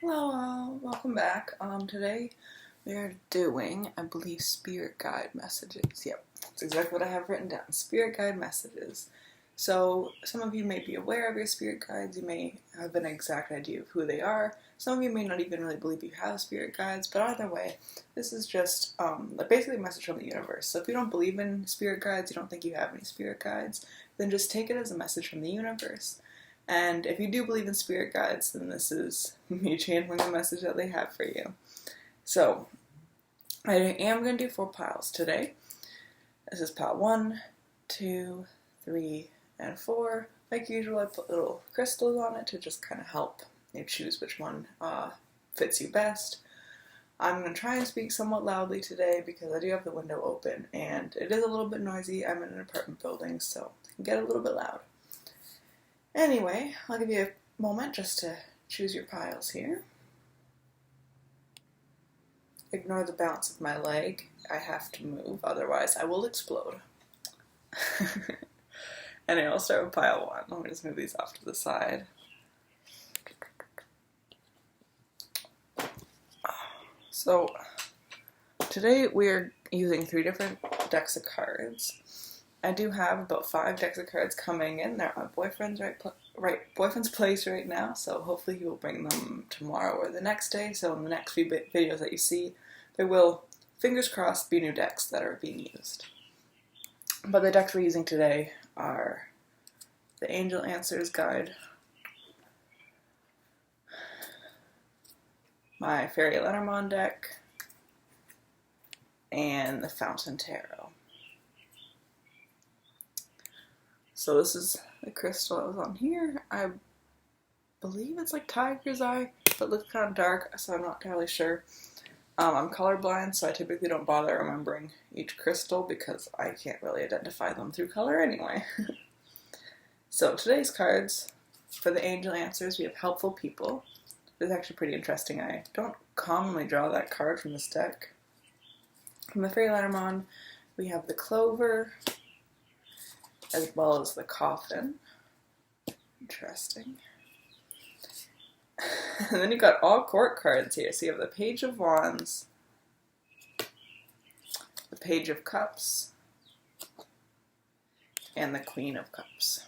Hello, welcome back. Today we are doing, I believe, spirit guide messages. Yep, that's exactly what I have written down. Spirit guide messages. So some of you may be aware of your spirit guides. You may have an exact idea of who they are. Some of you may not even really believe you have spirit guides. But either way, this is just basically a message from the universe. So if you don't believe in spirit guides, you don't think you have any spirit guides, then just take it as a message from the universe. And if you do believe in spirit guides, then this is me channeling the message that they have for you. So, I am going to do 4 piles today. This is pile 1, 2, 3, and 4. Like usual, I put little crystals on it to just kind of help you choose which one fits you best. I'm going to try and speak somewhat loudly today because I do have the window open and it is a little bit noisy. I'm in an apartment building, so it can get a little bit loud. Anyway, I'll give you a moment just to choose your piles here. Ignore the bounce of my leg. I have to move, otherwise I will explode. Anyway, I'll start with pile 1. Let me just move these off to the side. So, today we're using 3 different decks of cards. I do have about 5 decks of cards coming in. They're at my boyfriend's boyfriend's place right now, so hopefully he will bring them tomorrow or the next day. So in the next few videos that you see, there will, fingers crossed, be new decks that are being used. But the decks we're using today are the Angel Answers Guide, my Fairy Lenormand deck, and the Fountain Tarot. So this is the crystal that was on here. I believe it's like tiger's eye, but it looks kind of dark, so I'm not entirely sure. I'm colorblind, so I typically don't bother remembering each crystal because I can't really identify them through color anyway. So today's cards, for the Angel Answers, we have Helpful People. It's actually pretty interesting. I don't commonly draw that card from this deck. From the Fairy Lenormand, we have the Clover, as well as the Coffin. Interesting. And then you've got all court cards here. So you have the Page of Wands, the Page of Cups, and the Queen of Cups.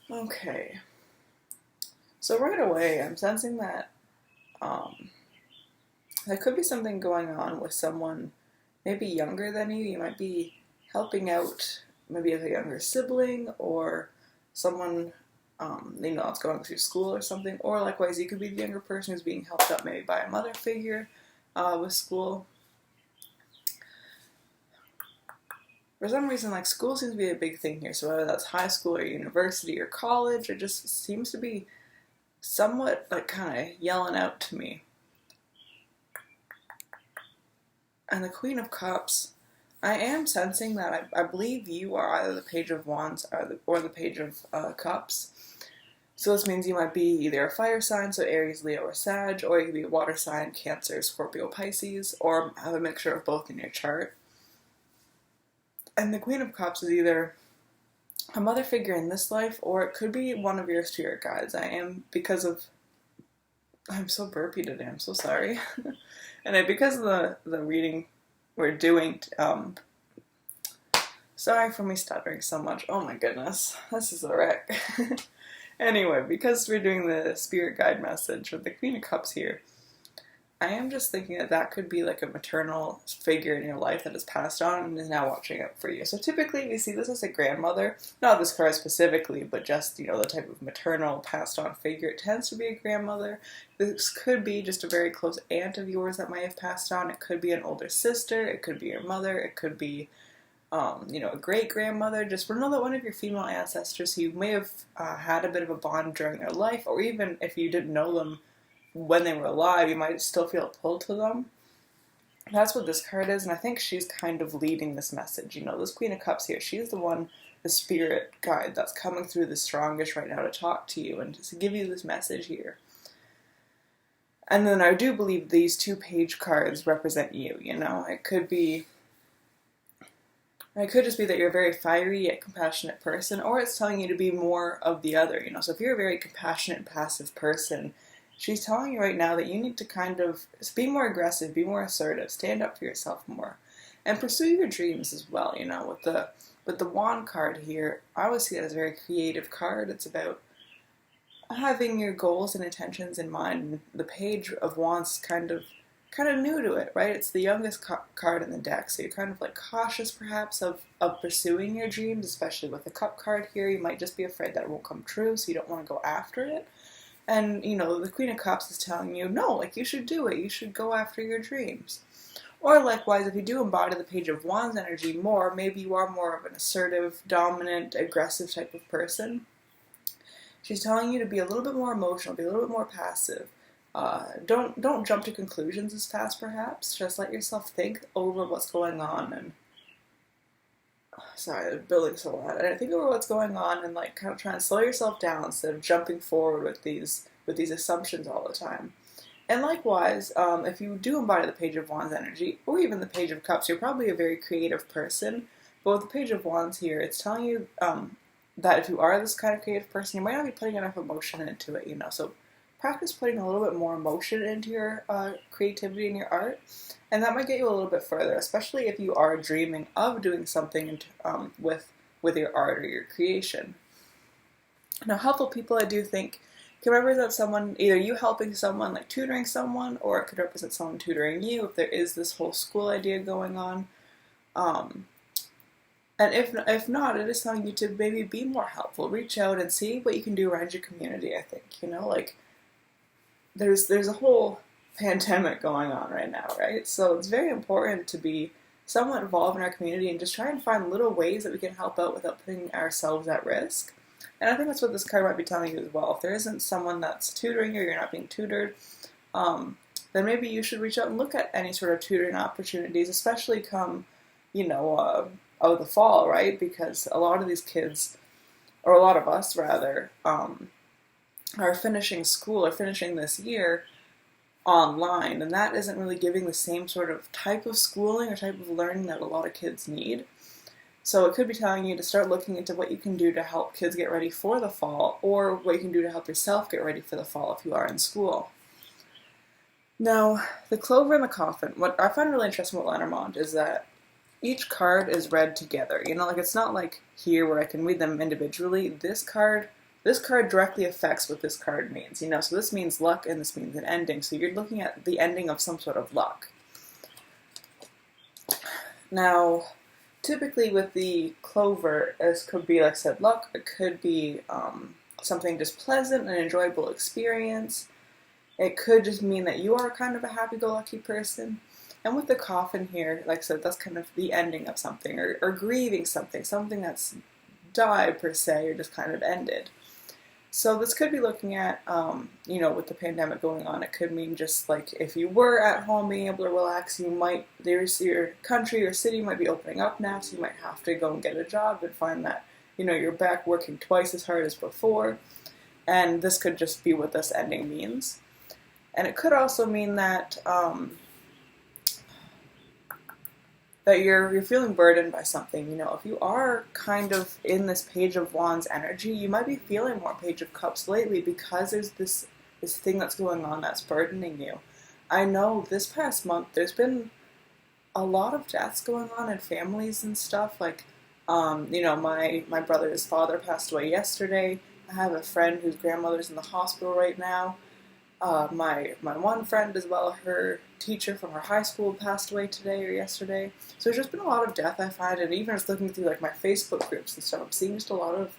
Okay. So right away, I'm sensing that there could be something going on with someone maybe younger than you. You might be helping out maybe as a younger sibling or someone that's going through school or something. Or likewise, you could be the younger person who's being helped out maybe by a mother figure with school. For some reason, like, school seems to be a big thing here. So whether that's high school or university or college, it just seems to be somewhat like kind of yelling out to me. And the Queen of Cups, I am sensing that I believe you are either the Page of Wands or the Page of Cups. So this means you might be either a fire sign, so Aries, Leo, or Sag, or you could be a water sign, Cancer, Scorpio, Pisces, or have a mixture of both in your chart. And the Queen of Cups is either a mother figure in this life, or it could be one of your spirit guides. I'm so burpy today, I'm so sorry. And because of the reading we're doing, sorry for me stuttering so much. Oh my goodness, this is a wreck. Anyway, because we're doing the spirit guide message with the Queen of Cups here, I am just thinking that could be like a maternal figure in your life that has passed on and is now watching out for you. So typically we see this as a grandmother, not this card specifically, but just, the type of maternal passed on figure. It tends to be a grandmother. This could be just a very close aunt of yours that might have passed on. It could be an older sister. It could be your mother. It could be, a great-grandmother. Just another one of your female ancestors who may have had a bit of a bond during their life, or even if you didn't know them when they were alive, you might still feel pulled to them. That's what this card is, and I think she's kind of leading this message. This Queen of Cups here, she's the one, the spirit guide that's coming through the strongest right now to talk to you and to give you this message here. And then I do believe these 2 page cards represent you, It could be And it could just be that you're a very fiery yet compassionate person, or it's telling you to be more of the other, So if you're a very compassionate, passive person, she's telling you right now that you need to kind of be more aggressive, be more assertive, stand up for yourself more, and pursue your dreams as well. With the wand card here, I always see it as a very creative card. It's about having your goals and intentions in mind. The page of wands kind of new to it, right? It's the youngest card in the deck, so you're kind of like cautious perhaps of pursuing your dreams, especially with the cup card here. You might just be afraid that it won't come true, so you don't want to go after it. And the Queen of Cups is telling you, no, like, you should do it, you should go after your dreams. Or likewise, if you do embody the Page of Wands energy more, maybe you are more of an assertive, dominant, aggressive type of person. She's telling you to be a little bit more emotional, be a little bit more passive. Don't jump to conclusions as fast, perhaps. Just let yourself think over what's going on. And sorry, the building's so loud. And think over what's going on and kind of try and slow yourself down instead of jumping forward with these assumptions all the time. And likewise, if you do embody the Page of Wands energy, or even the Page of Cups, you're probably a very creative person. But with the Page of Wands here, it's telling you that if you are this kind of creative person, you might not be putting enough emotion into it, So practice putting a little bit more emotion into your creativity and your art, and that might get you a little bit further, especially if you are dreaming of doing something with your art or your creation. Now, helpful people, I do think, can represent someone, either you helping someone, like tutoring someone, or it could represent someone tutoring you if there is this whole school idea going on. And if not, it is telling you to maybe be more helpful. Reach out and see what you can do around your community, I think. There's a whole pandemic going on right now, right? So it's very important to be somewhat involved in our community and just try and find little ways that we can help out without putting ourselves at risk. And I think that's what this card might be telling you as well. If there isn't someone that's tutoring you or you're not being tutored, then maybe you should reach out and look at any sort of tutoring opportunities, especially come, the fall, right? Because a lot of these kids, or a lot of us rather, are finishing school or finishing this year online, and that isn't really giving the same sort of type of schooling or type of learning that a lot of kids need. So it could be telling you to start looking into what you can do to help kids get ready for the fall, or what you can do to help yourself get ready for the fall if you are in school. Now, the Clover and the Coffin, what I find really interesting with Lenormand is that each card is read together. It's not like here where I can read them individually. This card directly affects what this card means, So this means luck and this means an ending. So you're looking at the ending of some sort of luck. Now, typically with the Clover, this could be, like I said, luck. It could be something just pleasant, an enjoyable experience. It could just mean that you are kind of a happy-go-lucky person. And with the Coffin here, like I said, that's kind of the ending of something, or grieving something that's died per se, or just kind of ended. So this could be looking at, with the pandemic going on, it could mean just like if you were at home being able to relax, your country or city might be opening up now, so you might have to go and get a job and find that, you're back working twice as hard as before. And this could just be what this ending means. And it could also mean that, that you're feeling burdened by something. If you are kind of in this Page of Wands energy, you might be feeling more Page of Cups lately because there's this thing that's going on that's burdening you. I know this past month there's been a lot of deaths going on in families and stuff. My brother's father passed away yesterday. I have a friend whose grandmother's in the hospital right now. My one friend as well, her teacher from her high school passed away today or yesterday. So there's just been a lot of death, I find, and even just looking through my Facebook groups and stuff, I'm seeing just a lot of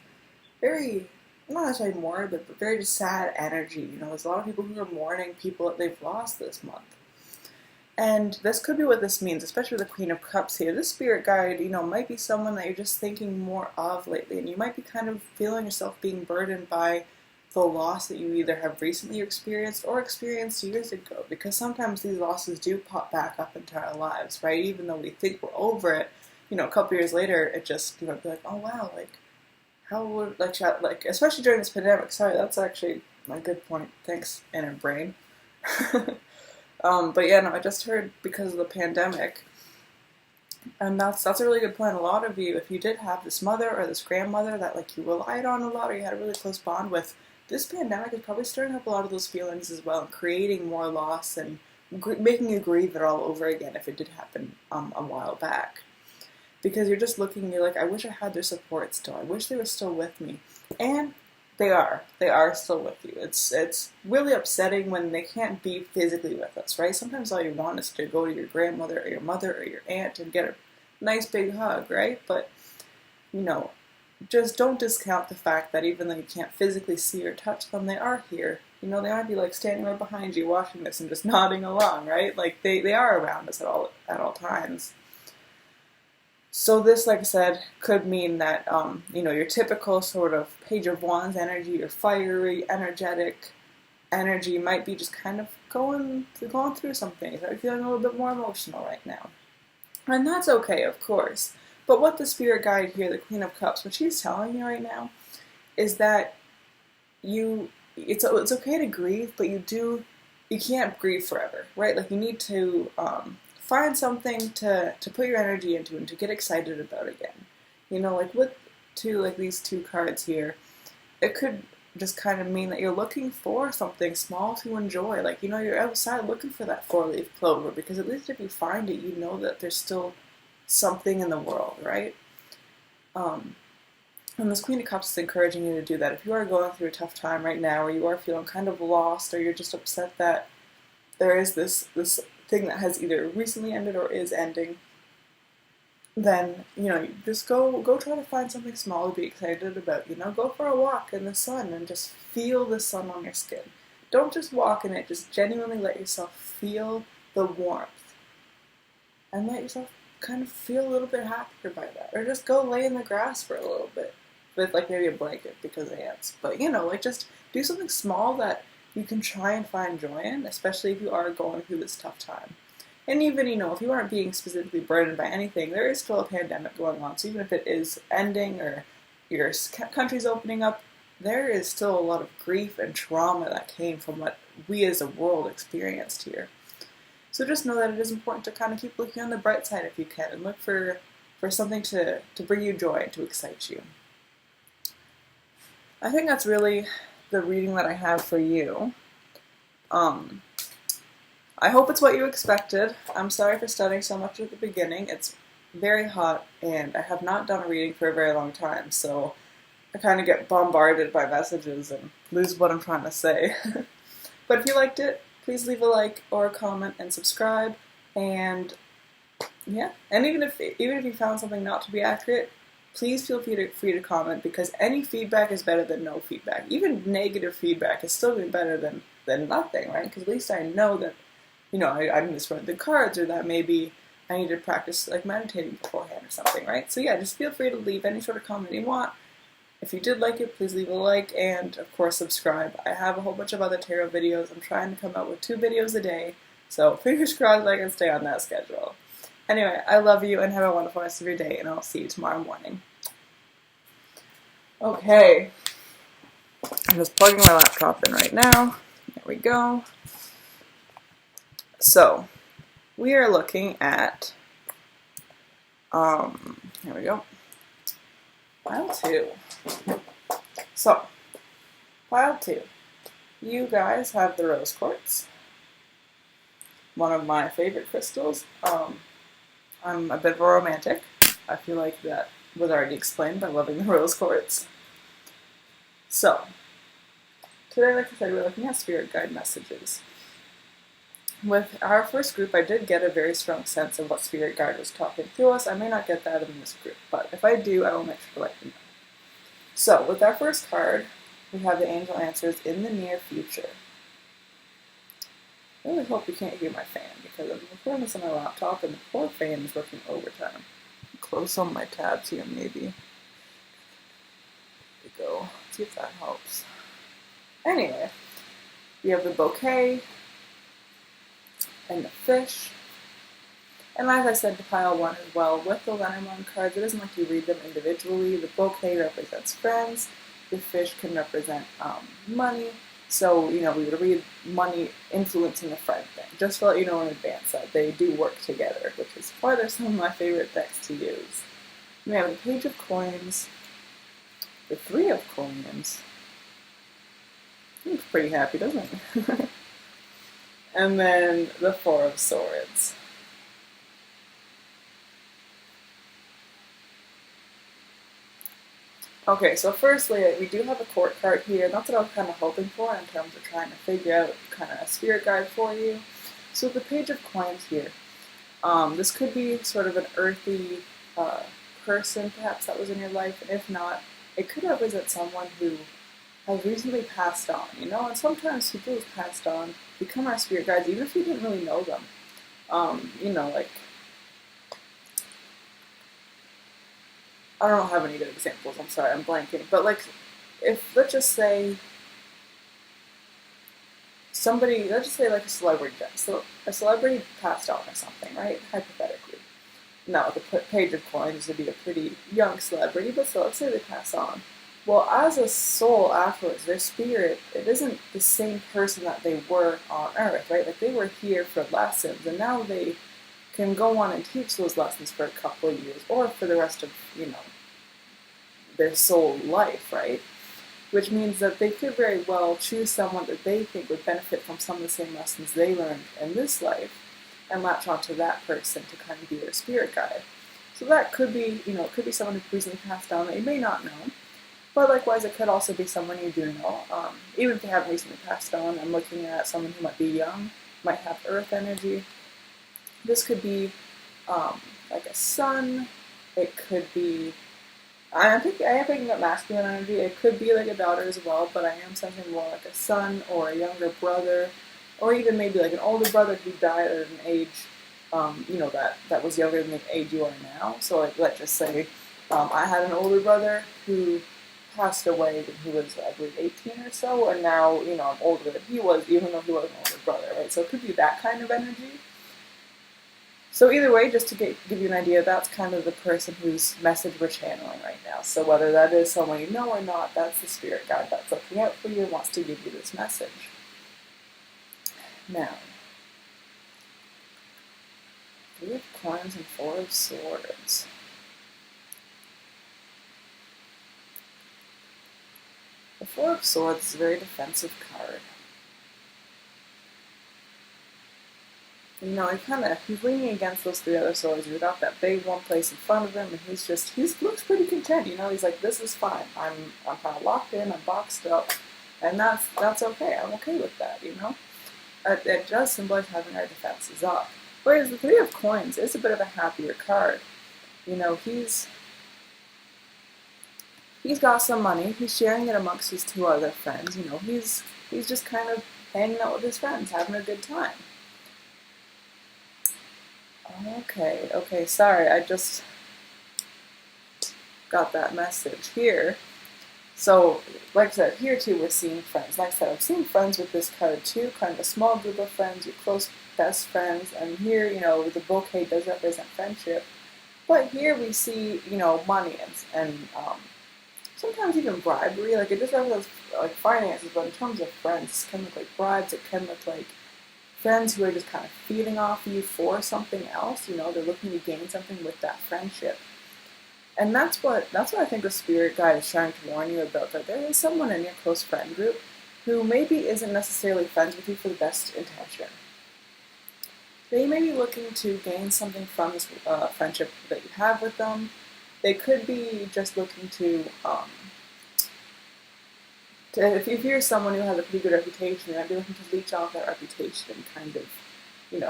very, not necessarily morbid, but very just sad energy. There's a lot of people who are mourning people that they've lost this month. And this could be what this means, especially with the Queen of Cups here. This spirit guide, might be someone that you're just thinking more of lately, and you might be kind of feeling yourself being burdened by the loss that you either have recently experienced or experienced years ago, because sometimes these losses do pop back up into our lives, right? Even though we think we're over it, a couple years later, it just, be like, oh wow, how would, especially during this pandemic, sorry, that's actually a good point, thanks, inner brain. But yeah, no, I just heard because of the pandemic, And that's a really good point. A lot of you, if you did have this mother or this grandmother that like you relied on a lot or you had a really close bond with, this pandemic is probably stirring up a lot of those feelings as well and creating more loss and making you grieve it all over again if it did happen a while back. Because you're just looking, you're like, I wish I had their support still. I wish they were still with me. And they are. They are still with you. It's really upsetting when they can't be physically with us, right? Sometimes all you want is to go to your grandmother or your mother or your aunt and get a nice big hug, right? But, just don't discount the fact that even though you can't physically see or touch them, they are here. They might be like standing right behind you watching this and just nodding along, right? Like they are around us at all times. So this, like I said, could mean that, your typical sort of Page of Wands energy, your fiery, energetic energy might be just kind of going through something. You might be feeling a little bit more emotional right now. And that's okay, of course. But what the spirit guide here, the Queen of Cups, what she's telling you right now is that it's okay to grieve, but you can't grieve forever, right? Like you need to find something to put your energy into and to get excited about again. Like with these two cards here, it could just kind of mean that you're looking for something small to enjoy. Like, you're outside looking for that four-leaf clover, because at least if you find it, you know that there's still something in the world, right? And this Queen of Cups is encouraging you to do that. If you are going through a tough time right now, or you are feeling kind of lost, or you're just upset that there is this thing that has either recently ended or is ending, then, just go try to find something small to be excited about. Go for a walk in the sun and just feel the sun on your skin. Don't just walk in it, just genuinely let yourself feel the warmth. And let yourself kind of feel a little bit happier by that. Or just go lay in the grass for a little bit with like maybe a blanket because of ants. But just do something small that you can try and find joy in, especially if you are going through this tough time. And even, if you aren't being specifically burdened by anything, there is still a pandemic going on. So even if it is ending or your country's opening up, there is still a lot of grief and trauma that came from what we as a world experienced here. So just know that it is important to kind of keep looking on the bright side if you can, and look for something to bring you joy and to excite you. I think that's really the reading that I have for you. I hope it's what you expected. I'm sorry for stuttering so much at the beginning. It's very hot, and I have not done a reading for a very long time, so I kind of get bombarded by messages and lose what I'm trying to say. But if you liked it, please leave a like or a comment and subscribe. And yeah, and even if you found something not to be accurate, please feel free to comment, because any feedback is better than no feedback. Even negative feedback is still better than nothing, right? Because at least I know that, I misread the cards, or that maybe I need to practice like meditating beforehand or something, right? So yeah, just feel free to leave any sort of comment you want. If you did like it, please leave a like, and of course subscribe. I have a whole bunch of other tarot videos. I'm trying to come out with 2 videos a day, so fingers crossed I can stay on that schedule. Anyway, I love you, and have a wonderful rest of your day, and I'll see you tomorrow morning. Okay, I'm just plugging my laptop in right now. There we go. So, we are looking at, here we go, pile 2. So, pile 2. You guys have the rose quartz, one of my favorite crystals. I'm a bit of a romantic. I feel like that was already explained by loving the rose quartz. So, today, like I said, we're looking at spirit guide messages. With our first group, I did get a very strong sense of what spirit guide was talking to us. I may not get that in this group, but if I do, I will make sure to let you know. So, with our first card, we have the angel answers in the near future. I really hope you can't hear my fan, because I'm recording this on my laptop and the poor fan is working overtime. Close some of my tabs here, maybe. There we go. See if that helps. Anyway, we have the bouquet and the fish. And like I said to pile 1 as well, with the Lenormand cards, it isn't like you read them individually. The bouquet represents friends. The fish can represent money. So, we would read money influencing a friend thing, just to let you know in advance that they do work together, which is why they're some of my favorite decks to use. We have the Page of Coins, the Three of Coins. Looks pretty happy, doesn't it? And then the Four of Swords. Okay, so firstly, we do have a court card here. That's what I was kind of hoping for in terms of trying to figure out kind of a spirit guide for you. So the Page of Coins here. This could be sort of an earthy person, perhaps, that was in your life. And if not, it could represent someone who has recently passed on, And sometimes people who've passed on become our spirit guides, even if you didn't really know them. Like, I don't have any good examples, I'm sorry, I'm blanking. But like, if, let's just say like a celebrity, so a celebrity passed on or something, right? Hypothetically. Now, the Page of Coins would be a pretty young celebrity, but so let's say they pass on. Well, as a soul afterwards, their spirit, it isn't the same person that they were on Earth, right? Like, they were here for lessons, and now they can go on and teach those lessons for a couple of years, or for the rest of, their soul life, right? Which means that they could very well choose someone that they think would benefit from some of the same lessons they learned in this life, and latch onto that person to kind of be their spirit guide. So that could be, it could be someone who recently passed on that you may not know, but likewise it could also be someone you do know. Even if they haven't recently passed on, I'm looking at someone who might be young, might have earth energy. This could be like a son, it could be, I am picking up masculine energy, it could be like a daughter as well, but I am sensing more like a son or a younger brother, or even maybe like an older brother who died at an age, that was younger than the age you are now. So like, let's just say I had an older brother who passed away when he was, I believe, 18 or so, and now, I'm older than he was, even though he was an older brother, right? So it could be that kind of energy. So either way, just to give you an idea, that's kind of the person whose message we're channeling right now. So whether that is someone you know or not, that's the spirit guide that's looking out for you and wants to give you this message. Now, Three of Coins and Four of Swords. The Four of Swords is a very defensive card. He's leaning against those three other swords. You've got that big one place in front of him, and he looks pretty content. He's like, this is fine. I'm kind of locked in. I'm boxed up, and that's okay. I'm okay with that. It does symbolize having our defenses up. Whereas the Three of Coins is a bit of a happier card. He's got some money. He's sharing it amongst his two other friends. He's just kind of hanging out with his friends, having a good time. Okay, sorry, I just got that message here. So, like I said, here too we're seeing friends. Like I said, I'm seeing friends with this card too, kind of a small group of friends, your close best friends, and here, the bouquet does represent friendship. But here we see, money and sometimes even bribery. Like, it just represents like finances, but in terms of friends, it can look like bribes, it can look like friends who are just kind of feeding off you for something else. They're looking to gain something with that friendship. And that's what I think the spirit guide is trying to warn you about, that there is someone in your close friend group who maybe isn't necessarily friends with you for the best intention. They may be looking to gain something from this friendship that you have with them. They could be just looking to if you're someone who has a pretty good reputation, they might be looking to leech off that reputation and kind of,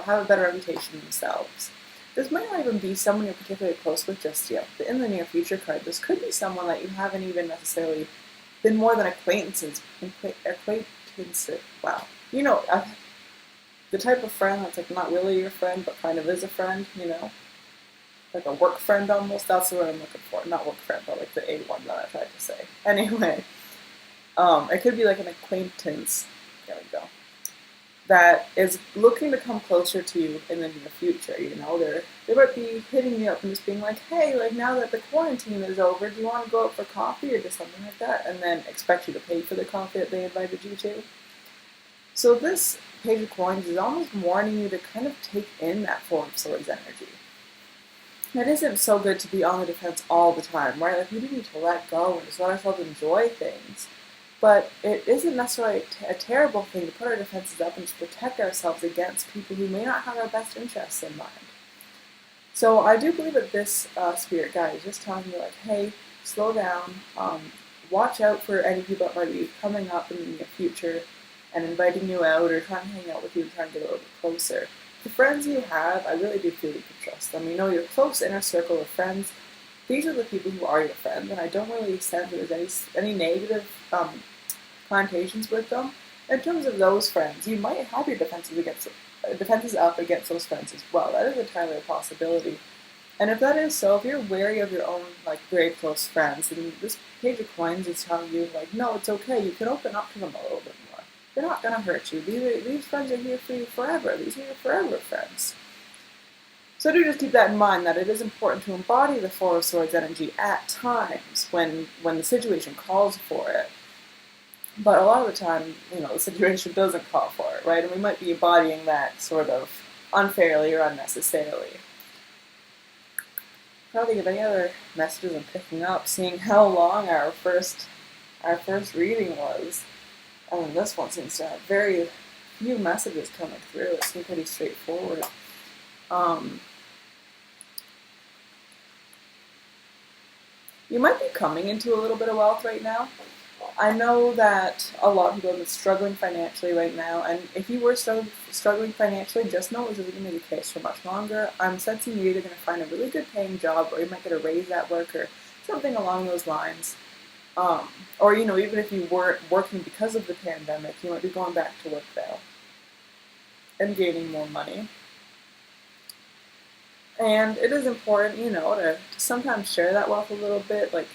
have a better reputation themselves. This might not even be someone you're particularly close with just yet. But in the near future card, this could be someone that you haven't even necessarily been more than acquaintances. Wow. The type of friend that's like not really your friend, but kind of is a friend, like a work friend almost. That's the word I'm looking for. Not work friend, but like the A one that I tried to say. Anyway. It could be like an acquaintance, there we go, that is looking to come closer to you in the near future. They might be hitting you up and just being like, hey, like now that the quarantine is over, do you want to go out for coffee or just something like that? And then expect you to pay for the coffee that they invited you to. So this Page of Coins is almost warning you to kind of take in that Four of Swords energy. It isn't so good to be on the defense all the time, right? Like, we do need to let go and just let ourselves enjoy things. But it isn't necessarily a terrible thing to put our defenses up and just protect ourselves against people who may not have our best interests in mind. So I do believe that this spirit guide is just telling you, like, hey, slow down, watch out for any people that might be coming up in the near future and inviting you out or trying to hang out with you and trying to get a little bit closer. The friends you have, I really do feel you can trust them. You know, your close inner circle of friends, these are the people who are your friends, and I don't really sense that there's any negative connotations with them. In terms of those friends, you might have your defenses up against those friends as well. That is entirely a possibility. And if that is so, if you're wary of your own, like, very close friends, then this Page of Coins is telling you, like, no, it's okay. You can open up to them a little bit more. They're not going to hurt you. These friends are here for you forever. These are your forever friends. So do just keep that in mind, that it is important to embody the Four of Swords energy at times when the situation calls for it. But a lot of the time, you know, the situation doesn't call for it, right? And we might be embodying that sort of unfairly or unnecessarily. I don't think of any other messages I'm picking up, seeing how long our first reading was. I mean, this one seems to have very few messages coming through. It seems pretty straightforward. You might be coming into a little bit of wealth right now. I know that a lot of people have been struggling financially right now, and if you were struggling financially, just know this isn't going to be the case for much longer. I'm sensing you're either going to find a really good paying job, or you might get a raise at work, or something along those lines. Or, you know, even if you weren't working because of the pandemic, you might be going back to work now and gaining more money. And it is important, you know, to sometimes share that wealth a little bit. Like,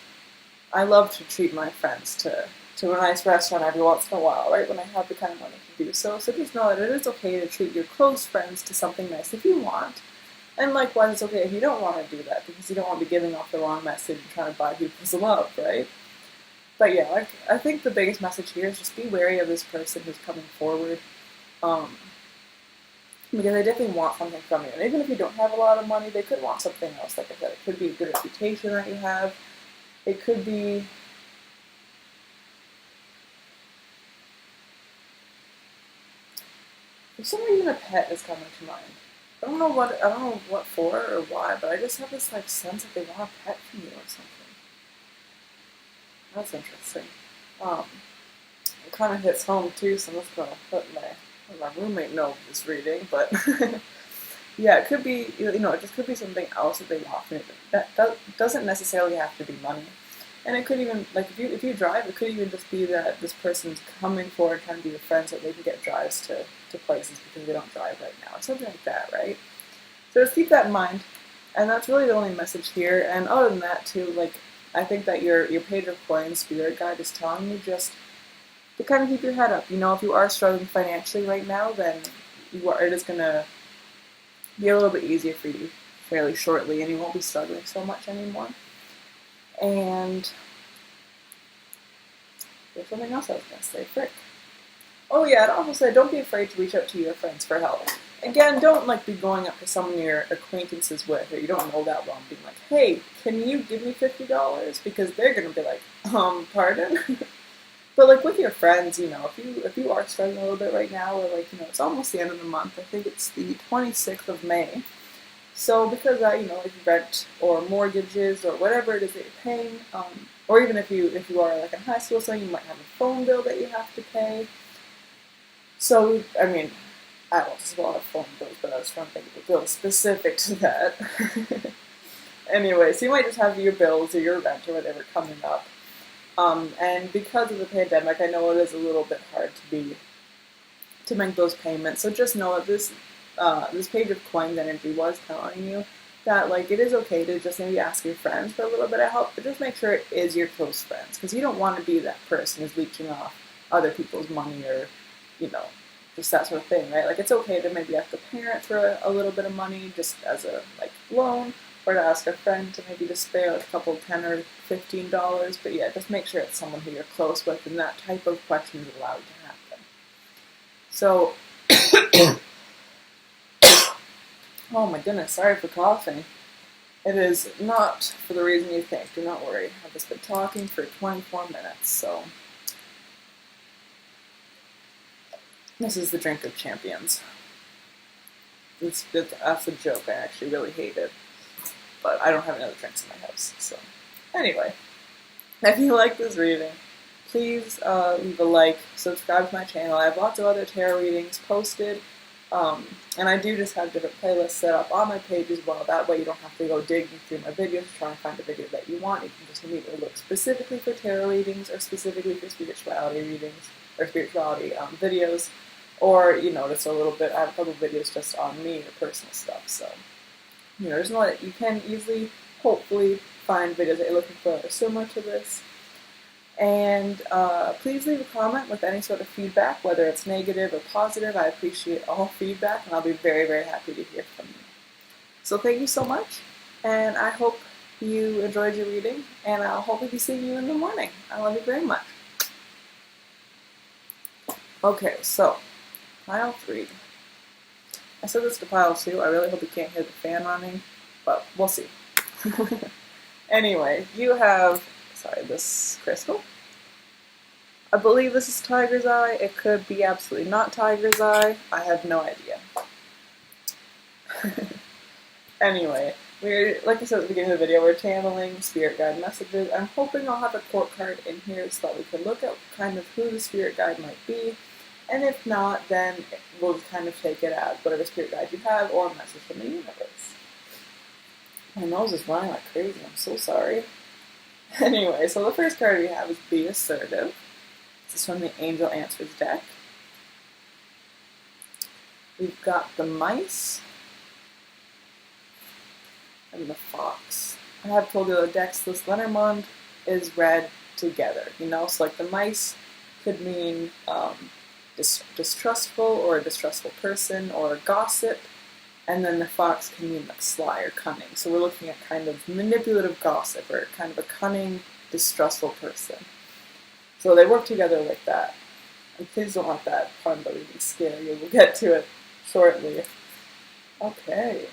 I love to treat my friends to a nice restaurant every once in a while, right, when I have the kind of money to do so. So just know that it is okay to treat your close friends to something nice if you want. And likewise, it's okay if you don't want to do that, because you don't want to be giving off the wrong message and trying to buy people's love, right? But yeah, like, I think the biggest message here is just be wary of this person who's coming forward. Because they definitely want something from you. And even if you don't have a lot of money, they could want something else. Like I said, it could be a good reputation that you have. It could be for some reason a pet is coming to mind. I don't know what for or why, but I just have this, like, sense that they want a pet from you or something. That's interesting. It kind of hits home too, so I'm just gonna let my roommate know of this reading, but yeah, it could be, you know, it just could be something else that they want from you. That doesn't necessarily have to be money. And it could even, like, if you drive, it could even just be that this person's coming forward trying to be your friend so they can get drives to places because they don't drive right now, or something like that, right? So just keep that in mind. And that's really the only message here. And other than that, too, like, I think that your Page of Coins spirit guide is telling you just to kind of keep your head up. You know, if you are struggling financially right now, then it is going to be a little bit easier for you fairly shortly, and you won't be struggling so much anymore. And there's something else I was going to say. Frick. Oh yeah, I'd also say don't be afraid to reach out to your friends for help. Again, don't, like, be going up to someone you're acquaintances with or you don't know that well and being like, hey, can you give me $50? Because they're going to be like, pardon? But, like, with your friends, you know, if you are struggling a little bit right now, or, like, you know, it's almost the end of the month. I think it's the 26th of May. So because you know, like, rent or mortgages or whatever it is that you're paying, or even if you are, like, in high school, so you might have a phone bill that you have to pay. So, I mean, I don't just a lot of phone bills, but I was trying to think of a bill specific to that. Anyway, so you might just have your bills or your rent or whatever coming up. And because of the pandemic, I know it is a little bit hard to make those payments. So just know that this Page of Coins energy was telling you that, like, it is okay to just maybe ask your friends for a little bit of help, but just make sure it is your close friends, because you don't want to be that person who's leeching off other people's money or, you know, just that sort of thing, right? Like, it's okay to maybe ask a parent for a little bit of money just as a, like, loan, or to ask a friend to maybe just spare, like, a couple $10 or $15. But yeah, just make sure it's someone who you're close with, and that type of question is allowed to happen. So, oh my goodness, sorry for coughing. It is not for the reason you think, do not worry. I've just been talking for 24 minutes, so. This is the drink of champions. That's a joke I actually really hated. But I don't have any other drinks in my house, so. Anyway, if you like this reading, please leave a like, subscribe to my channel. I have lots of other tarot readings posted. And I do just have different playlists set up on my page as well. That way you don't have to go digging through my videos to try and find a video that you want. You can just immediately look specifically for tarot readings or specifically for spirituality readings or spirituality videos. Or, just a little bit, I have a couple videos just on me or personal stuff. So, there's no that you can easily, hopefully, find videos that you're looking for that are similar to this. And please leave a comment with any sort of feedback, whether it's negative or positive. I appreciate all feedback, and I'll be very, very happy to hear from you. So thank you so much, and I hope you enjoyed your reading, and I'll hopefully be seeing you in the morning. I love you very much. Okay, so, pile 3. I said this to pile 2. I really hope you can't hear the fan running, but we'll see. Anyway, you have... Sorry, this crystal. I believe this is Tiger's Eye. It could be absolutely not Tiger's Eye. I have no idea. Anyway, like I said at the beginning of the video, we're channeling spirit guide messages. I'm hoping I'll have a quote card in here so that we can look at kind of who the spirit guide might be. And if not, then we'll just kind of take it as whatever spirit guide you have or a message from the universe. My nose is running like crazy. I'm so sorry. Anyway, so the first card we have is Be Assertive. This is from the Angel Answers deck. We've got the Mice and the Fox. I have told you the decks, this Lenormand is read together, so like the Mice could mean distrustful or a distrustful person or gossip. And then the fox can mean like sly or cunning. So we're looking at kind of manipulative gossip or kind of a cunning, distrustful person. So they work together like that. And please don't let that pun but even scare you. We'll get to it shortly. Okay.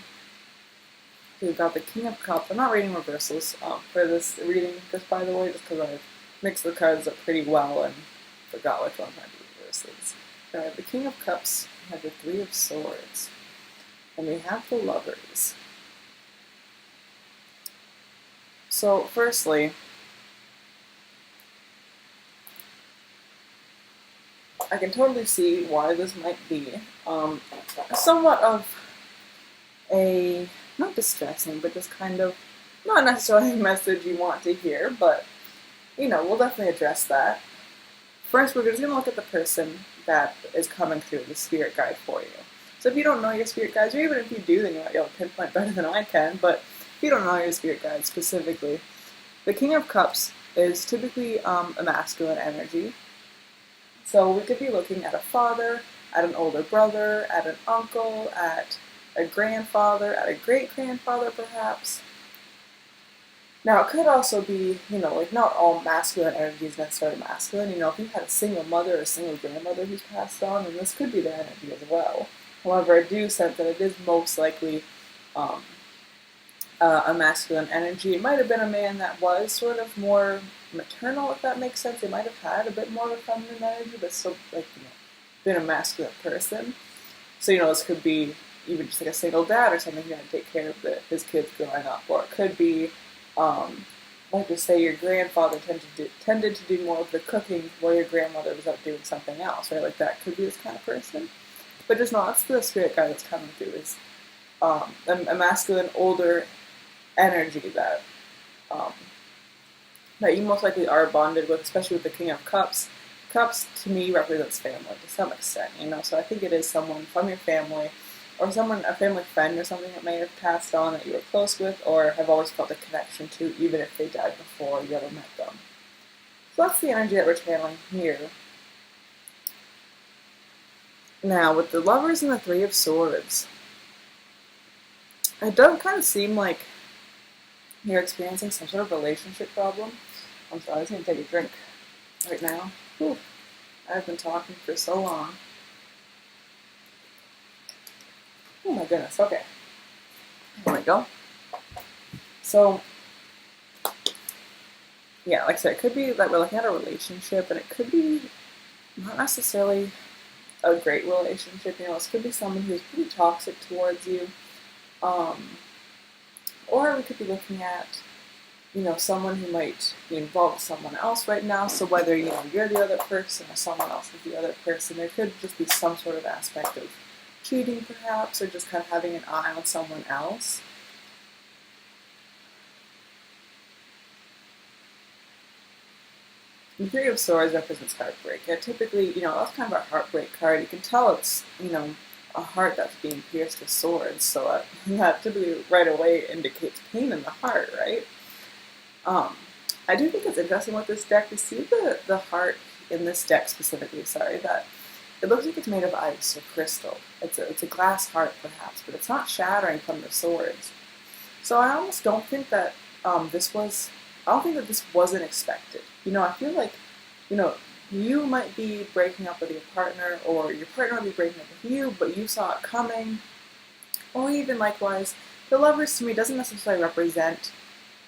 So we've got the King of Cups. I'm not reading reversals for this reading, just by the way, just because I've mixed the cards up pretty well and forgot which ones might be reversals. So I have the King of Cups. I have the Three of Swords. And we have the Lovers. So, firstly, I can totally see why this might be somewhat of a, not distressing, but just kind of, not necessarily a message you want to hear, but, we'll definitely address that. First, we're just going to look at the person that is coming through, the spirit guide for you. So if you don't know your spirit guides, or even if you do, then you might be able to pinpoint better than I can, but if you don't know your spirit guides specifically, the King of Cups is typically a masculine energy. So we could be looking at a father, at an older brother, at an uncle, at a grandfather, at a great-grandfather perhaps. Now it could also be, like not all masculine energy is necessarily masculine. If you had a single mother or a single grandmother who's passed on, then this could be their energy as well. However, I do sense that it is most likely a masculine energy. It might have been a man that was sort of more maternal, if that makes sense. They might have had a bit more of a feminine energy, but still, been a masculine person. So, this could be even just like a single dad or something who had to take care of his kids growing up. Or it could be, like to say, your grandfather tended to do more of the cooking while your grandmother was out doing something else, right? Like that could be this kind of person. But just not, that's the spirit guide that's coming through, is a masculine, older energy that you most likely are bonded with, especially with the King of Cups. Cups, to me, represents family to some extent, so I think it is someone from your family, or a family friend or something that may have passed on that you were close with, or have always felt a connection to, even if they died before you ever met them. So that's the energy that we're channeling here. Now, with the Lovers and the Three of Swords, it does kind of seem like you're experiencing some sort of relationship problem. I'm sorry, I was going to take a drink right now. Whew. I've been talking for so long. Oh my goodness, okay. There we go. So, yeah, like I said, it could be that we're looking at a relationship, and it could be not necessarily a great relationship. This could be someone who's pretty toxic towards you. Or we could be looking at, someone who might be involved with someone else right now. So whether, you're the other person or someone else is the other person, there could just be some sort of aspect of cheating perhaps, or just kind of having an eye on someone else. The Three of Swords represents heartbreak. And typically, that's kind of a heartbreak card. You can tell it's, a heart that's being pierced with swords. So that typically right away indicates pain in the heart, right? I do think it's interesting with this deck. You see the heart in this deck specifically, that it looks like it's made of ice or crystal. It's a glass heart perhaps, but it's not shattering from the swords. So I almost don't think that I don't think that this wasn't expected. I feel like, you might be breaking up with your partner, or your partner might be breaking up with you, but you saw it coming. Or even likewise, the Lovers to me doesn't necessarily represent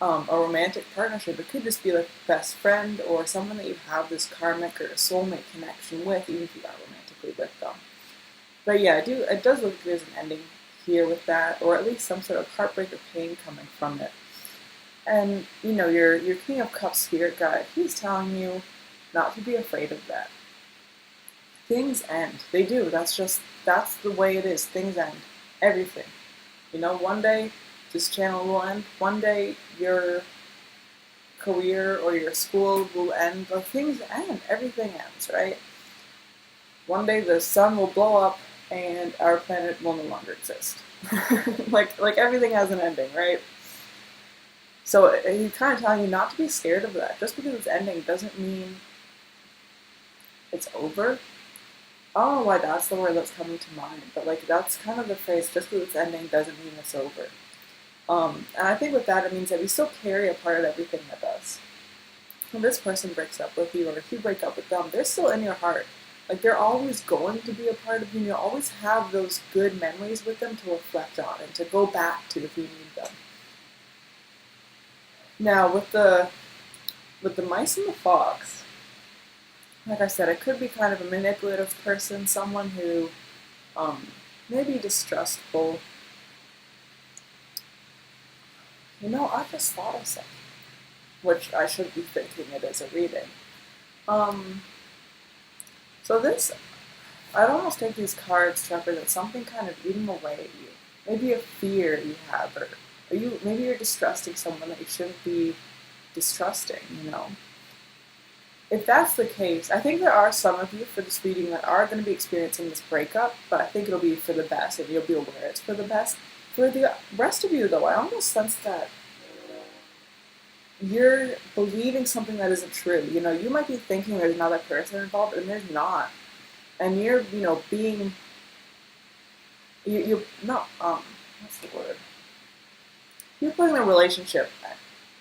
a romantic partnership. It could just be like a best friend or someone that you have this karmic or soulmate connection with, even if you are romantically with them. But yeah, it does look like there's an ending here with that, or at least some sort of heartbreak or pain coming from it. And, your King of Cups spirit guide, he's telling you not to be afraid of that. Things end. They do. That's the way it is. Things end. Everything. One day this channel will end. One day your career or your school will end. But things end. Everything ends, right? One day the sun will blow up and our planet will no longer exist. like everything has an ending, right? So he's kind of telling you not to be scared of that. Just because it's ending doesn't mean it's over. I don't know why that's the word that's coming to mind, but that's kind of the phrase, just because it's ending doesn't mean it's over. And I think with that it means that we still carry a part of everything with us. When this person breaks up with you, or if you break up with them, they're still in your heart. They're always going to be a part of you, and you'll always have those good memories with them to reflect on and to go back to if you need them. Now, with the mice and the fox, like I said, it could be kind of a manipulative person, someone who may be distrustful. I just thought of something, which I should be thinking it as a reading. So this, I'd almost take these cards to represent something kind of eating away at you. Maybe a fear you have, or maybe you're distrusting someone that you shouldn't be distrusting, If that's the case, I think there are some of you for this reading that are going to be experiencing this breakup, but I think it'll be for the best, and you'll be aware it's for the best. For the rest of you, though, I almost sense that you're believing something that isn't true. You might be thinking there's another person involved, and there's not. And you're, being... You're not, what's the word? You're putting the relationship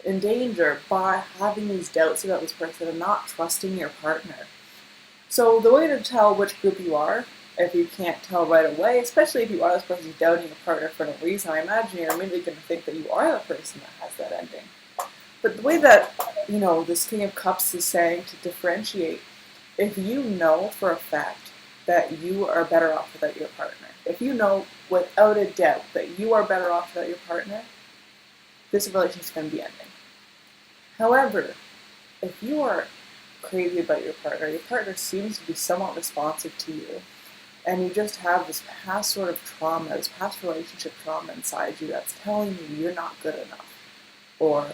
in danger by having these doubts about this person and not trusting your partner. So the way to tell which group you are, if you can't tell right away, especially if you are this person who's doubting your partner for no reason, I imagine you're immediately going to think that you are the person that has that ending. But the way that, this King of Cups is saying to differentiate, if you know for a fact that you are better off without your partner, if you know without a doubt that you are better off without your partner, this relationship is going to be ending. However, if you are crazy about your partner seems to be somewhat responsive to you, and you just have this past sort of trauma, this past relationship trauma inside you that's telling you you're not good enough, or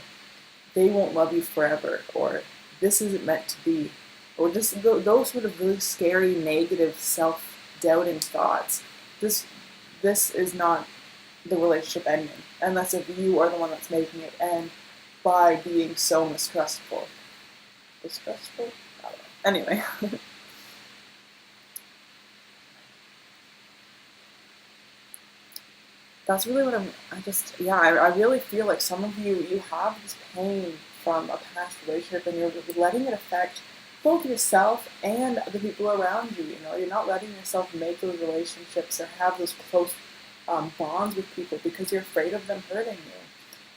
they won't love you forever, or this isn't meant to be, or just those sort of really scary, negative, self-doubting thoughts, this is not the relationship ending, unless if you are the one that's making it end by being so mistrustful. Distrustful? I don't know. Anyway. That's really what I really feel like some of you have this pain from a past relationship, and you're letting it affect both yourself and the people around you. You're not letting yourself make those relationships or have those close bonds with people because you're afraid of them hurting you.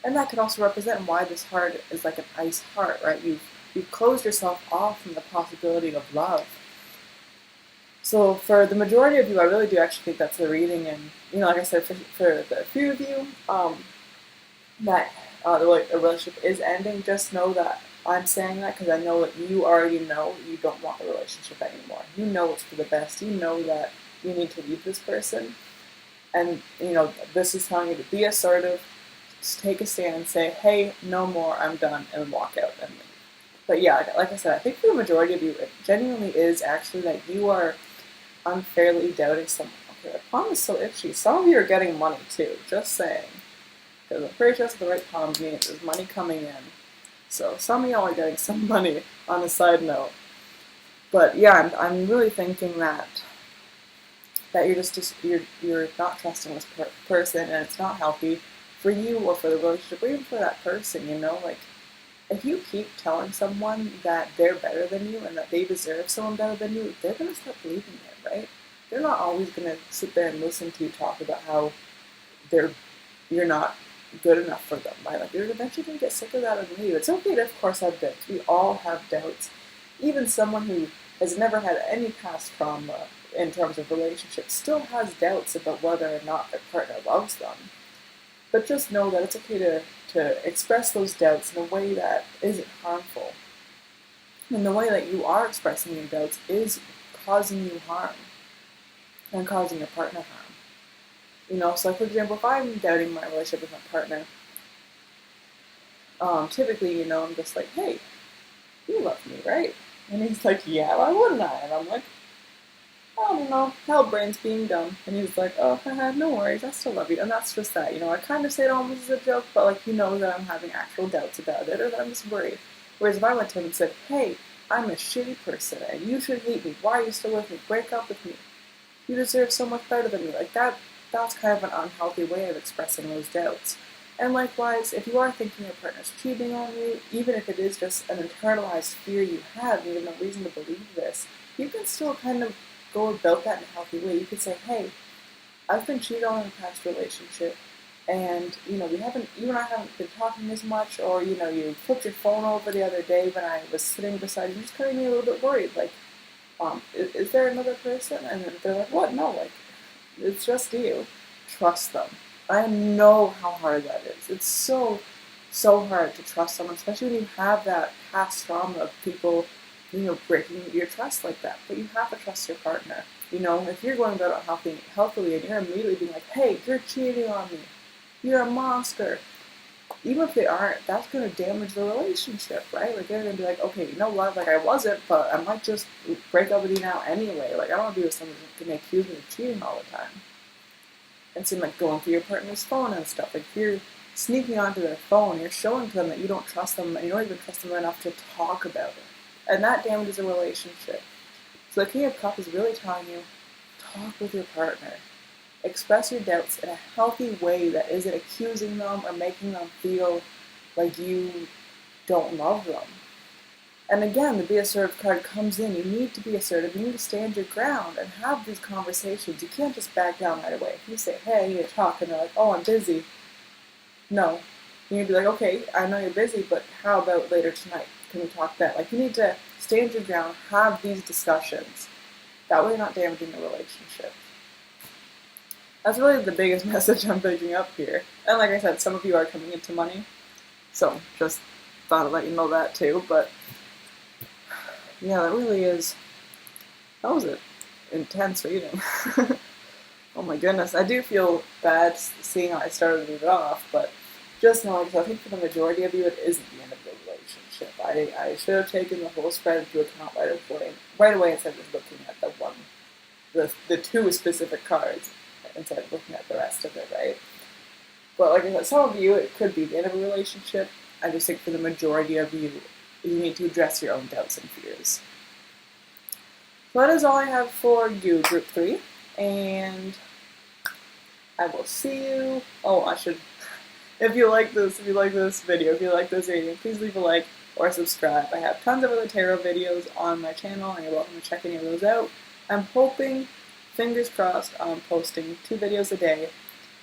And that could also represent why this heart is like an ice heart, right? You've closed yourself off from the possibility of love. So for the majority of you, I really do actually think that's the reading. And, like I said, for the few of you, that the relationship is ending, just know that I'm saying that because I know that you already know you don't want the relationship anymore. You know it's for the best. You know that you need to leave this person. And, this is telling you to be assertive, take a stand and say, hey, no more, I'm done, and walk out and leave. But yeah, like I said, I think for the majority of you, it genuinely is actually that you are unfairly doubting someone. Okay, the palm is so itchy. Some of you are getting money too, just saying. Because I'm pretty sure that's what the right palm means. There's money coming in. So some of y'all are getting some money on a side note. But yeah, I'm really thinking that you're not trusting this person, and it's not healthy for you or for the relationship or even for that person. Like if you keep telling someone that they're better than you and that they deserve someone better than you, they're gonna start believing it, right? They're not always gonna sit there and listen to you talk about how you're not good enough for them, right? Like you're eventually gonna get sick of that and leave. It's okay to, of course, have doubts. We all have doubts. Even someone who has never had any past trauma in terms of relationships still has doubts about whether or not their partner loves them. But just know that it's okay to express those doubts in a way that isn't harmful. And the way that you are expressing your doubts is causing you harm and causing your partner harm. So for example, if I'm doubting my relationship with my partner, typically, I'm just like, hey, you love me, right? And he's like, yeah, why wouldn't I? And I'm like, I don't know, hell, brain's being dumb. And he's like, oh, haha, no worries, I still love you. And that's just that, I kind of say it almost as a joke, but like, that I'm having actual doubts about it, or that I'm just worried. Whereas if I went to him and said, hey, I'm a shitty person, and you should hate me, why are you still with me? Break up with me. You deserve so much better than me. Like that's kind of an unhealthy way of expressing those doubts. And likewise, if you are thinking your partner's cheating on you, even if it is just an internalized fear you have, and you have no reason to believe this, you can still kind of go about that in a healthy way. You could say, hey, I've been cheated on in a past relationship, and you and I haven't been talking as much, or you flipped your phone over the other day when I was sitting beside you, just kind of made me a little bit worried, like, is there another person? And they're like, what? No, like, it's just you. Trust them. I know how hard that is. It's so hard to trust someone, especially when you have that past trauma of people, breaking your trust like that. But you have to trust your partner. If you're going about it healthily and you're immediately being like, hey, you're cheating on me. You're a monster. Even if they aren't, that's going to damage the relationship, right? Like, they're going to be like, okay, you know what? Like, I wasn't, but I might just break up with you now anyway. Like, I don't want to be with someone who's going to accuse me of cheating all the time. And so, like, going through your partner's phone and stuff. Like, if you're sneaking onto their phone, you're showing to them that you don't trust them, and you don't even trust them enough to talk about it. And that damages a relationship. So the King of Cups is really telling you, talk with your partner. Express your doubts in a healthy way that isn't accusing them or making them feel like you don't love them. And again, the Be Assertive card comes in. You need to be assertive. You need to stand your ground and have these conversations. You can't just back down right away. If you say, hey, I need to talk, and they're like, oh, I'm busy. No. You need to be like, okay, I know you're busy, but how about later tonight? Can we talk then? Like, you need to stand your ground, have these discussions. That way you're not damaging the relationship. That's really the biggest message I'm picking up here. And like I said, some of you are coming into money. So just thought I'd let you know that too. But yeah, that was an intense reading. Oh my goodness. I do feel bad seeing how I started it off, but just know, because I think for the majority of you, it isn't the end of the relationship. I should have taken the whole spread into account right away instead of just looking at the two specific cards instead of looking at the rest of it, right? But like I said, some of you, it could be the end of a relationship. I just think for the majority of you, you need to address your own doubts and fears. So that is all I have for you, Group 3. And I will see you. Oh, I should... If you like this video, if you like this reading, please leave a like or subscribe. I have tons of other tarot videos on my channel, and you're welcome to check any of those out. I'm hoping, fingers crossed, on posting 2 videos a day.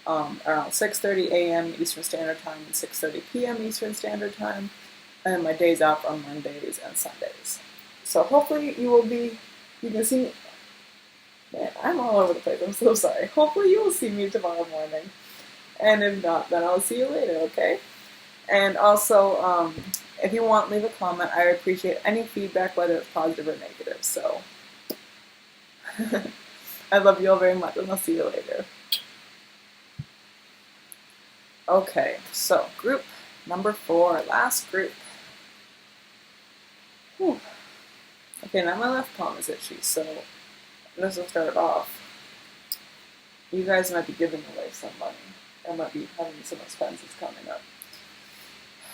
around 6:30 a.m. Eastern Standard Time and 6:30 p.m. Eastern Standard Time. And my days off are Mondays and Sundays. So hopefully you can see me. Man, I'm all over the place. I'm so sorry. Hopefully you will see me tomorrow morning. And if not, then I'll see you later, okay? And also, if you want, leave a comment. I appreciate any feedback, whether it's positive or negative. So, I love you all very much, and I'll see you later. Okay, so group number 4, last group. Whew. Okay, now my left palm is itchy, so this will start off. You guys might be giving away some money. I might be having some expenses coming up.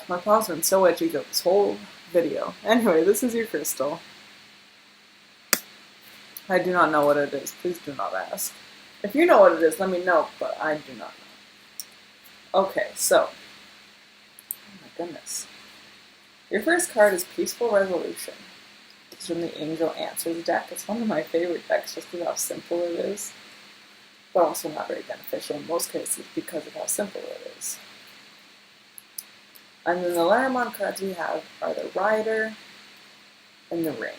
My palm's been so itchy throughout this whole video. Anyway, this is your crystal. I do not know what it is. Please do not ask. If you know what it is, let me know, but I do not know. Okay, so. Oh my goodness. Your first card is Peaceful Resolution. It's from the Angel Answers deck. It's one of my favorite decks just because of how simple it is, but also not very beneficial in most cases because of how simple it is. And then the Laramon cards we have are the Rider and the Ring.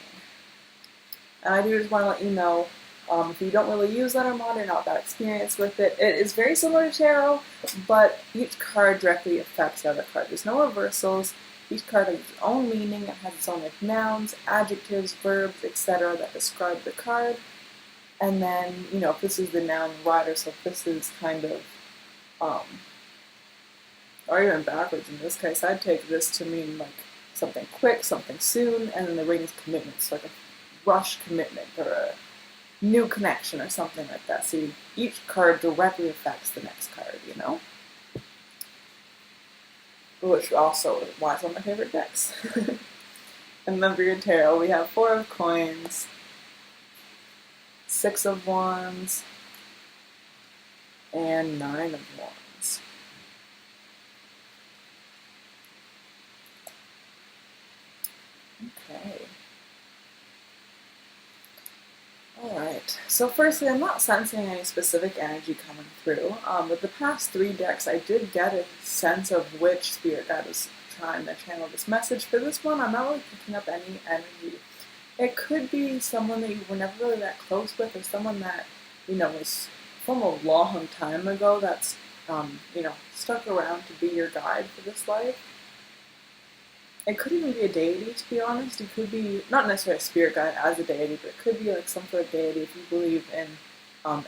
And I do just want to let you know, if you don't really use Lenormand or not that experienced with it, it is very similar to tarot, but each card directly affects the other card. There's no reversals. Each card has its own meaning. It has its own like nouns, adjectives, verbs, etc. that describe the card. And then, if this is the noun rider, so if this is kind of, or even backwards in this case, I'd take this to mean like something quick, something soon, and then the ring is commitment, so like a rush commitment or a new connection or something like that. So each card directly affects the next card, Which also is why it's one of my favorite decks. And then for your tarot, we have 4 of Coins, 6 of Wands, and 9 of Wands. Okay. Alright, so firstly, I'm not sensing any specific energy coming through. With the past 3 decks, I did get a sense of which spirit guide was trying to channel this message. For this one, I'm not really picking up any energy. It could be someone that you were never really that close with, or someone that, was from a long time ago that's, stuck around to be your guide for this life. It could even be a deity, to be honest. It could be, not necessarily a spirit guide as a deity, but it could be like some sort of deity if you believe in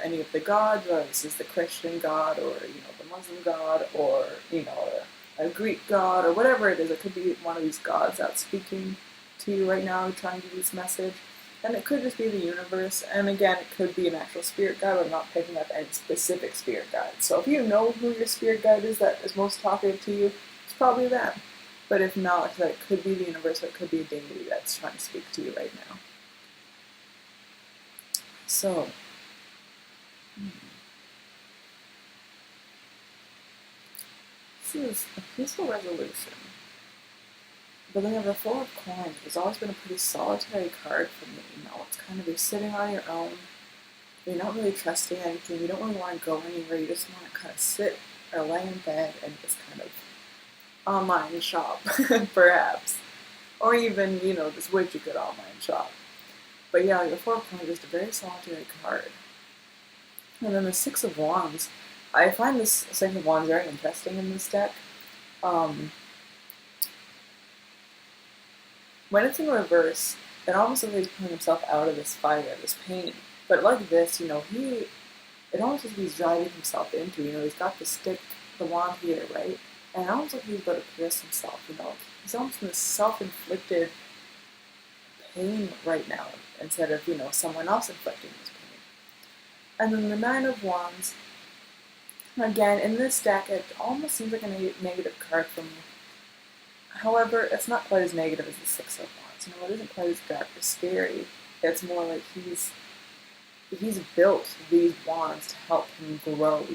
any of the gods, or this is the Christian god, or, the Muslim god, or, a Greek god, or whatever it is. It could be one of these gods that's speaking to you right now, trying to give you this message. And it could just be the universe, and again, it could be an actual spirit guide, but I'm not picking up any specific spirit guide. So if you know who your spirit guide is that is most talkative to you, it's probably them. But if not, it could be the universe, or it could be a deity that's trying to speak to you right now. So, this is a Peaceful Resolution. But then we have the 4 of Coins. It's always been a pretty solitary card for me. It's kind of you're sitting on your own. You're not really trusting anything. You don't really want to go anywhere. You just want to kind of sit or lay in bed and just kind of online shop, perhaps. Or even, just way too good online shop. But yeah, the 4 of Coins is a very solitary card. And then the 6 of Wands. I find this 6 of Wands very interesting in this deck. When it's in reverse, it almost looks like he's pulling himself out of this fire, this pain. But like this, it almost looks like he's driving himself into, he's got the stick, the wand here, right? And it almost like he's about to pierce himself, He's almost in this self-inflicted pain right now, instead of, someone else inflicting this pain. And then the 9 of Wands, again, in this deck, it almost seems like a negative card for me. However, it's not quite as negative as the 6 of Wands. It isn't quite as dark or scary. It's more like he's built these wands to help him grow,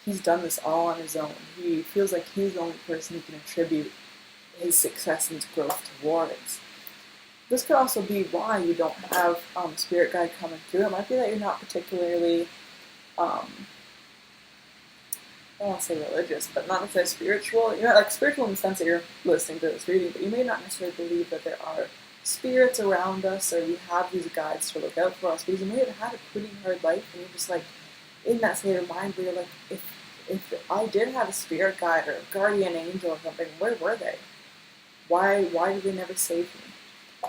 He's done this all on his own. He feels like he's the only person who can attribute his success and his growth towards. This could also be why you don't have spirit guide coming through. It might be that you're not particularly I won't say religious, but not necessarily spiritual. You know, like spiritual in the sense that you're listening to this reading, but you may not necessarily believe that there are spirits around us, or you have these guides to look out for us, because you may have had a pretty hard life, and you're just like in that state of mind where you're like, if I did have a spirit guide or a guardian angel or something, where were they? Why did they never save me?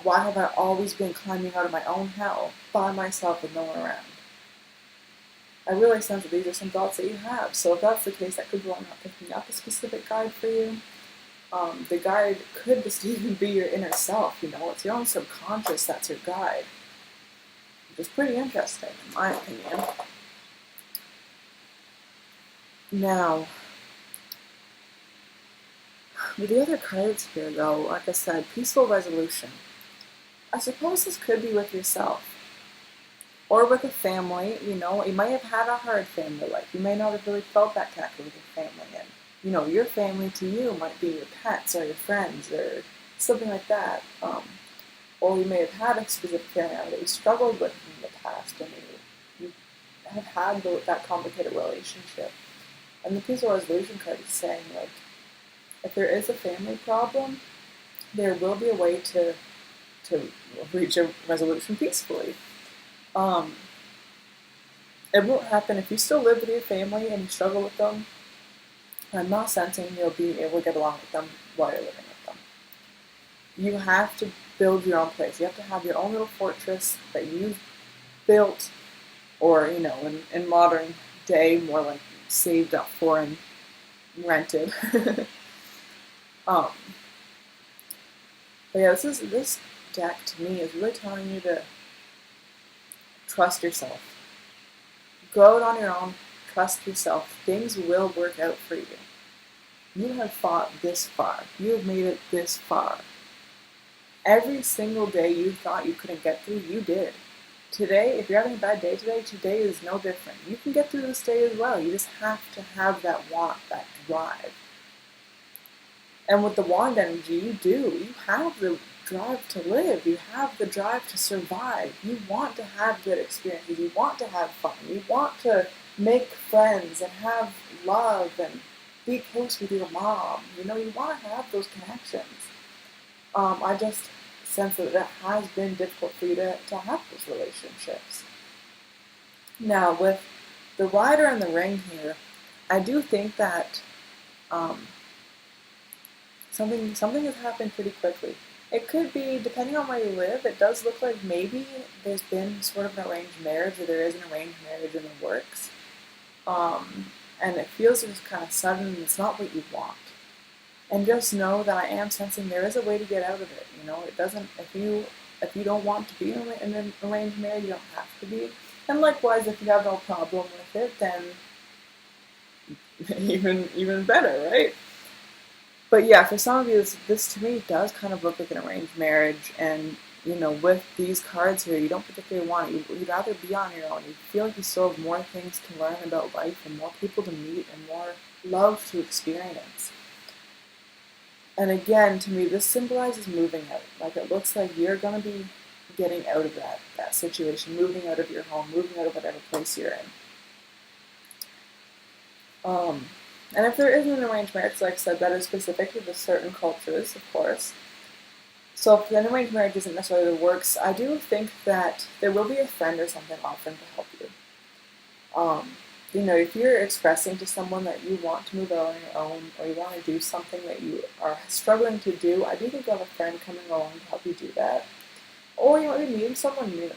Why have I always been climbing out of my own hell by myself with no one around? I really sense that these are some thoughts that you have. So if that's the case, that could be why I'm not picking up a specific guide for you. The guide could just even be your inner self, you know. It's your own subconscious that's your guide. Which is pretty interesting, in my opinion. Now, with the other cards here, though, like I said, peaceful resolution. I suppose this could be with yourself. Or with a family, you know, you might have had a hard family life. You may not have really felt that connection with your family. And, you know, your family to you might be your pets or your friends or something like that. Or you may have had a specific family member that you struggled with in the past and you have had that complicated relationship. And the peaceful resolution card is saying, like, if there is a family problem, there will be a way to reach a resolution peacefully. It won't happen if you still live with your family and you struggle with them. I'm not sensing you'll be able to get along with them while you're living with them. You have to build your own place. You have to have your own little fortress that you've built, or, you know, in modern day, more like saved up for and rented. But yeah, this deck to me is really telling you to trust yourself. Go out on your own, trust yourself. Things will work out for you. You have fought this far. You have made it this far. Every single day you thought you couldn't get through, you did. Today, if you're having a bad day today is no different. You can get through this day as well. You just have to have that want, that drive. And with the wand energy, you do. You have the drive to live. You have the drive to survive. You want to have good experiences. You want to have fun. You want to make friends and have love and be close with your mom. You know, you want to have those connections. I just sense that it has been difficult for you to have those relationships. Now, with the Rider and the Ring here, I do think that something has happened pretty quickly. It could be, depending on where you live, it does look like maybe there's been sort of an arranged marriage, or there is an arranged marriage in the works. And it feels just kind of sudden, and it's not what you want. And just know that I am sensing there is a way to get out of it. You know, it doesn't, if you don't want to be in an arranged marriage, you don't have to be. And likewise, if you have no problem with it, then even better, right? But yeah, for some of you, this to me does kind of look like an arranged marriage, and, you know, with these cards here, you don't particularly want it. You'd rather be on your own. You feel like you still have more things to learn about life, and more people to meet, and more love to experience. And again, to me, this symbolizes moving out. Like, it looks like you're going to be getting out of that situation, moving out of your home, moving out of whatever place you're in. And if there isn't an arranged marriage, like I said, that is specific to the certain cultures, of course. So if an arranged marriage isn't necessarily the works, I do think that there will be a friend or something offering to help you. You know, if you're expressing to someone that you want to move out on your own, or you want to do something that you are struggling to do, I do think you'll have a friend coming along to help you do that. Or you might be meeting someone new.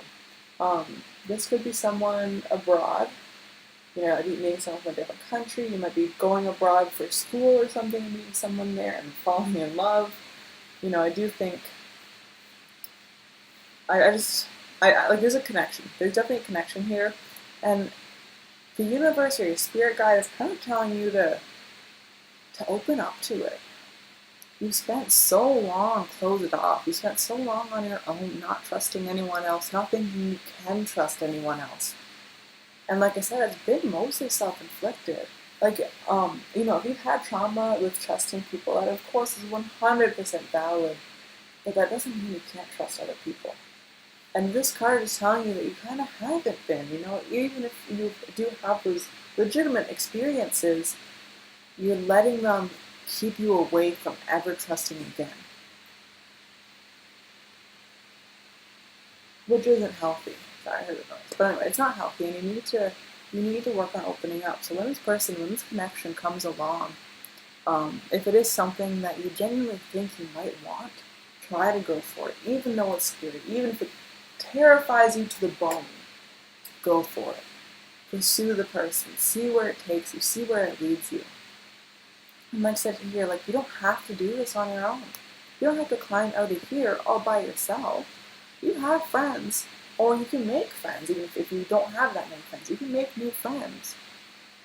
This could be someone abroad. You know, meeting someone from a different country. You might be going abroad for school or something, and meeting someone there and falling in love. You know, I do think, I like, there's a connection. There's definitely a connection here. And the universe or your spirit guide is kind of telling you to open up to it. You spent so long closed off. You spent so long on your own, not trusting anyone else, not thinking you can trust anyone else. And like I said, it's been mostly self-inflicted. Like, you know, if you've had trauma with trusting people, that of course is 100% valid, but that doesn't mean you can't trust other people. And this card is telling you that you kind of haven't been, you know, even if you do have those legitimate experiences, you're letting them keep you away from ever trusting again. Which isn't healthy. Sorry, I heard the noise. But anyway, it's not healthy, and you need to work on opening up. So when this connection comes along, if it is something that you genuinely think you might want, try to go for it, even though it's scary, even if it terrifies you to the bone. Go for it. Pursue the person. See where it takes you. See where it leads you. And like I said here, like, you don't have to do this on your own. You don't have to climb out of here all by yourself. You have friends, or you can make friends, even if you don't have that many friends. You can make new friends.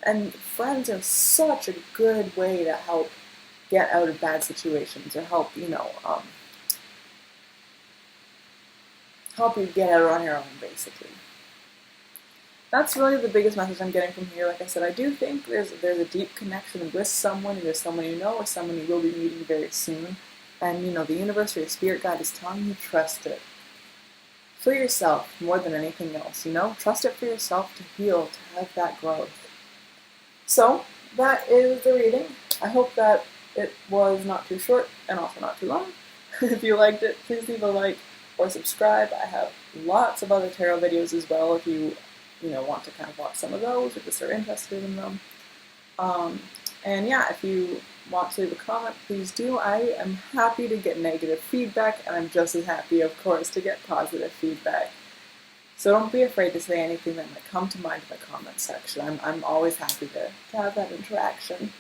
And friends are such a good way to help get out of bad situations, or help, help you get out on your own, basically. That's really the biggest message I'm getting from here. Like I said, I do think there's a deep connection with someone, either someone you know or someone you will be meeting very soon. And, the universe or your spirit guide is telling you trust it. For yourself, more than anything else, Trust it for yourself to heal, to have that growth. So, that is the reading. I hope that it was not too short and also not too long. If you liked it, please leave a like or subscribe. I have lots of other tarot videos as well if you want to kind of watch some of those or just are interested in them. And yeah, if you want to leave a comment, please do. I am happy to get negative feedback, and I'm just as happy, of course, to get positive feedback. So don't be afraid to say anything that might come to mind in the comment section. I'm always happy to have that interaction.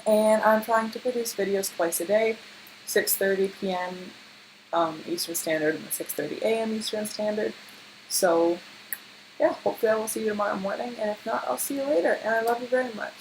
And I'm trying to produce videos twice a day, 6:30 p.m. Eastern Standard and 6:30 a.m. Eastern Standard. So yeah, hopefully I will see you tomorrow morning, and if not, I'll see you later, and I love you very much.